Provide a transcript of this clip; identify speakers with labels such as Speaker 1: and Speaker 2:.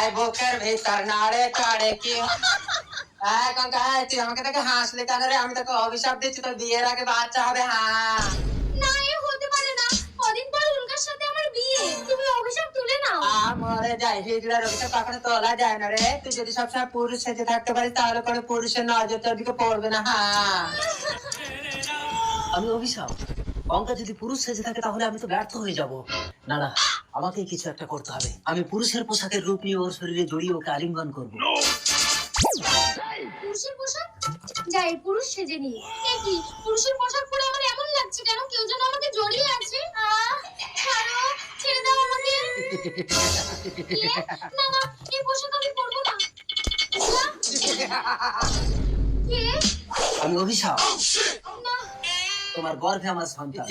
Speaker 1: আয় বুকের ভিতর নাড়ে চড়ে কি তুই আমাকে দেখে হাসলি কেন রে? আমি তোকে অভিশাপ দিচ্ছি, তোর বিয়ের আগে বাচ্চা হবে। হ্যাঁ
Speaker 2: না, এ হতে পারে না। কদিন পর উল্কার সাথে আমার বিয়ে, তুমি অভিশাপ তুলে নাও।
Speaker 1: মরে যাই, হিজড়ার অভিশাপ কখনো তোলা যায় না রে। তুই যদি সবসময় পুরুষ সেজে থাকতে পারিস তাহলে কোনো পুরুষের নজর তোর দিকে পড়বে না। হ্যাঁ
Speaker 3: আমি অভিশাপ? গঙ্গা যদি পুরুষ সেজে থাকে তাহলে আমি তো ব্যর্থ হয়ে যাব। না না, আমাকে কিছু একটা করতে হবে। আমি পুরুষের পোশাকের রূপ নিয়ে ওর শরীরে জড়িয়ে ওকে আলিঙ্গন করবো।
Speaker 2: পুরুষের পোশাক? যাই, পুরুষ সেজে নি। এ কি, পুরুষের পোশাক পরে আমার এমন লাগছে কেন? কেউ যেন আমাকে জড়িয়ে আছে। ছাড়ো, ছেড়ে দাও আমাকে। না না, এই পোশাক আমি পরবো না। কে?
Speaker 3: আমি অভিশাপ।
Speaker 2: না,
Speaker 3: তোমার গর্ভে আমার সন্তান।